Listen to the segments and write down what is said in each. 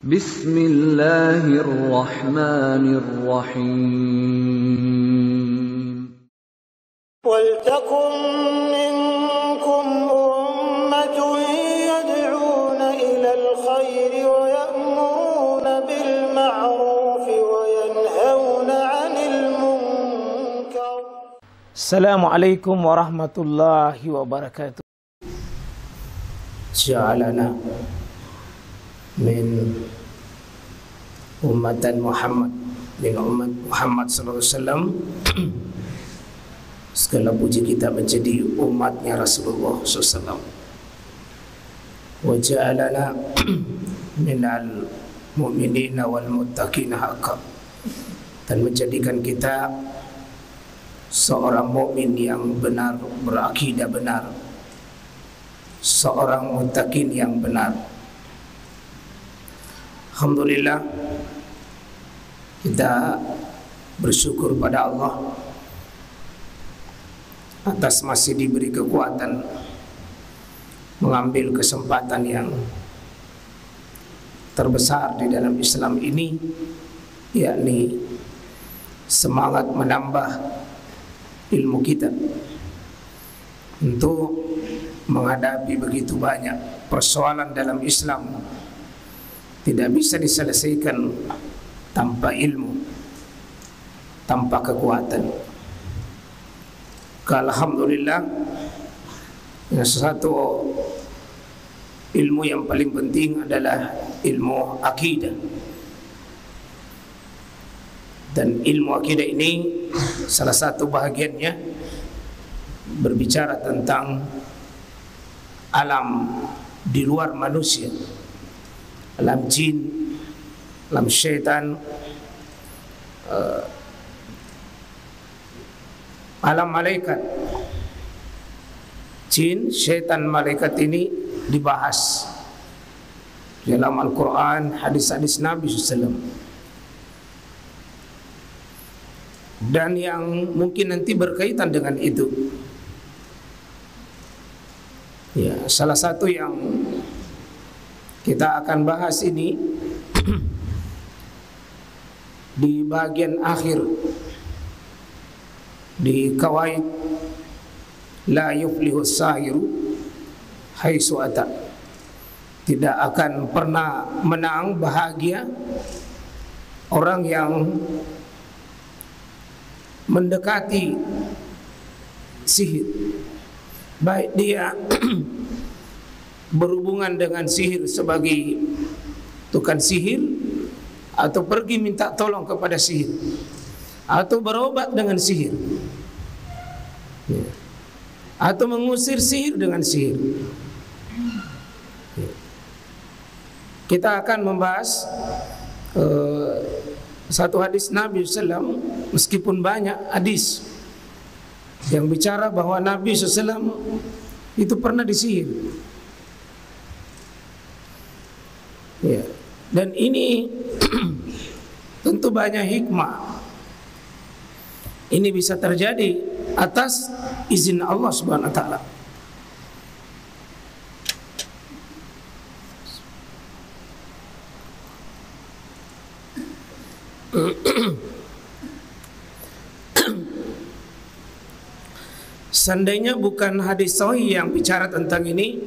Bismillahirrahmanirrahim. Waltakum minkum ummatun yad'una ilal khairi wa ya'muruna bil ma'rufi wa yanhauna 'anil munkar. Assalamualaikum warahmatullahi wabarakatuh. Ja'alana min ummatan Muhammad, min umat Muhammad sallallahu alaihi wasallam. Segala puji kita menjadi umatnya Rasulullah SAW. Wa ja'alana minal mu'minina wal muttaqina haqqan, dan menjadikan kita seorang mukmin yang benar, berakidah benar, seorang muttaqin yang benar. Alhamdulillah, kita bersyukur pada Allah atas masih diberi kekuatan mengambil kesempatan yang terbesar di dalam Islam ini, yakni semangat menambah ilmu kita untuk menghadapi begitu banyak persoalan dalam Islam. Tidak bisa diselesaikan tanpa ilmu, tanpa kekuatan. Alhamdulillah, yang satu ilmu yang paling penting adalah ilmu akidah. Dan ilmu akidah ini salah satu bahagiannya berbicara tentang alam di luar manusia, alam jin, alam syaitan, alam malaikat. Jin, syaitan, malaikat ini dibahas dalam Al-Quran, hadis-hadis Nabi SAW. Dan yang mungkin nanti berkaitan dengan itu, ya, salah satu yang kita akan bahas ini di bagian akhir di kawaid la yuflihu sahiru haitsu ata. Tidak akan pernah menang bahagia orang yang mendekati sihir, baik dia berhubungan dengan sihir sebagai tukang sihir, atau pergi minta tolong kepada sihir, atau berobat dengan sihir, atau mengusir sihir dengan sihir. Kita akan membahas satu hadis Nabi SAW, meskipun banyak hadis yang bicara bahwa Nabi SAW itu pernah disihir. Ya. Dan ini tentu banyak hikmah. Ini bisa terjadi atas izin Allah Subhanahu wa taala. Seandainya bukan hadis sahih yang bicara tentang ini,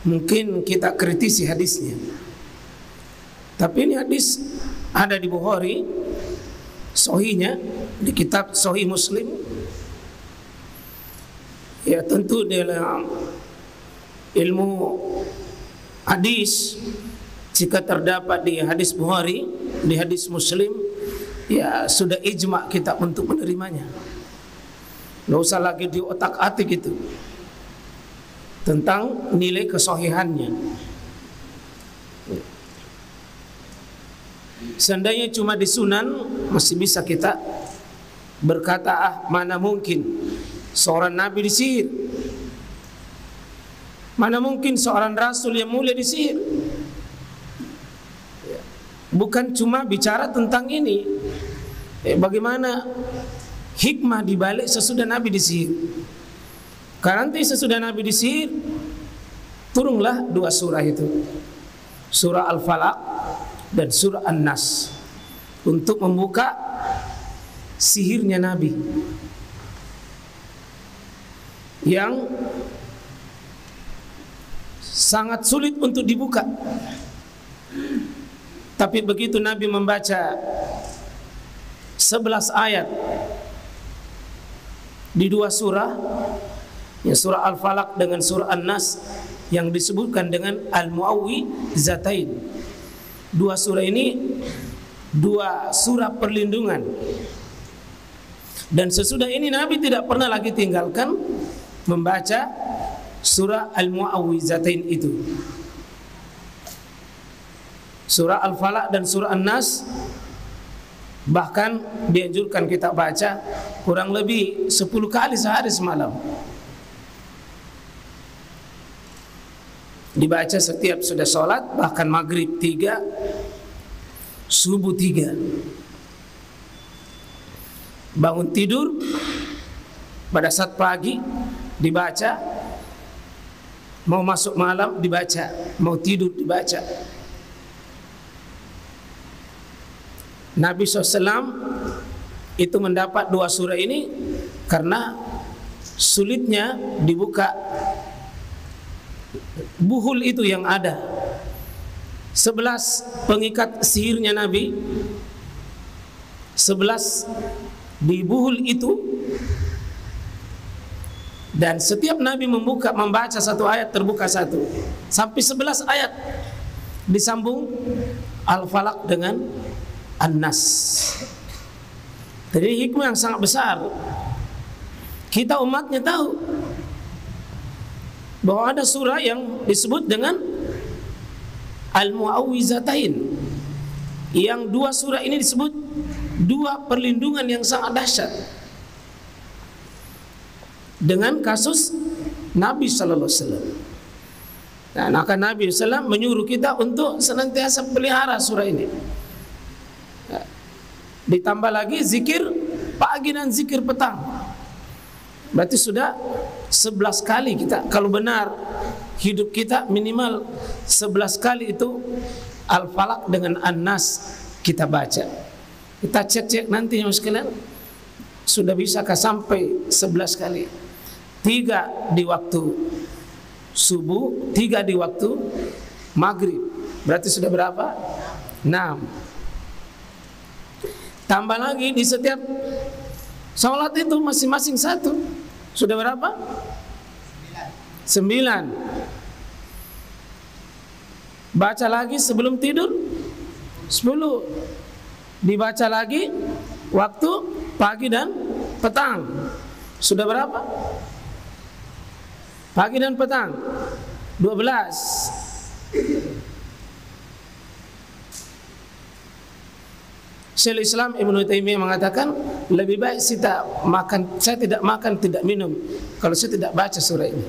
mungkin kita kritisi hadisnya. Tapi ini hadis ada di Bukhari, sahihnya, di kitab Sahih Muslim. Ya, tentu dalam ilmu hadis, jika terdapat di hadis Bukhari, di hadis Muslim, ya sudah ijma kita untuk menerimanya. Nggak usah lagi di otak-atik gitu tentang nilai kesahihannya. Seandainya cuma di sunan, masih bisa kita berkata, mana mungkin seorang nabi disihir, mana mungkin seorang rasul yang mulia disihir. Bukan cuma bicara tentang ini, bagaimana hikmah dibalik sesudah Nabi disihir. Karena nanti sesudah Nabi disihir, turunlah 2 surah itu, surah Al-Falaq dan surah An-Nas untuk membuka sihirnya Nabi yang sangat sulit untuk dibuka. Tapi begitu Nabi membaca 11 ayat di dua surah, ya surah Al-Falaq dengan surah An-Nas yang disebutkan dengan Al-Mu'awwizatain. Dua surah ini dua surah perlindungan. Dan sesudah ini Nabi tidak pernah lagi tinggalkan membaca surah Al-Mu'awwizatain itu. Surah Al-Falaq dan surah An-Nas bahkan dianjurkan kita baca kurang lebih 10 kali sehari semalam. Dibaca setiap sudah sholat, bahkan maghrib 3, subuh 3. Bangun tidur pada saat pagi dibaca, mau masuk malam dibaca, mau tidur dibaca. Nabi SAW itu mendapat dua surah ini karena sulitnya dibuka buhul itu yang ada. 11 pengikat sihirnya Nabi, 11 di buhul itu, dan setiap Nabi membaca satu ayat terbuka satu, sampai 11 ayat disambung Al-Falaq dengan An-Nas. Jadi hikmah yang sangat besar. Kita umatnya tahu bahwa ada surah yang disebut dengan Al-Mu'awwizatain, yang dua surah ini disebut dua perlindungan yang sangat dahsyat dengan kasus Nabi Sallallahu Alaihi Wasallam. Dan akan Nabi SAW menyuruh kita untuk senantiasa pelihara surah ini. Ditambah lagi zikir pagi dan zikir petang. Berarti sudah 11 kali kita, kalau benar hidup kita minimal 11 kali itu Al-Falaq dengan An-Nas kita baca. Kita cek nanti ya sekalian, sudah bisakah sampai 11 kali. 3 di waktu subuh, 3 di waktu maghrib. Berarti sudah berapa? 6. Tambah lagi di setiap sholat itu masing-masing 1. Sudah berapa? 9. Baca lagi sebelum tidur 10. Dibaca lagi waktu pagi dan petang. Sudah berapa? Pagi dan petang 12. Syaikhul Islam Ibnu Taimiyah mengatakan lebih baik saya tidak makan tidak minum kalau saya tidak baca surah ini.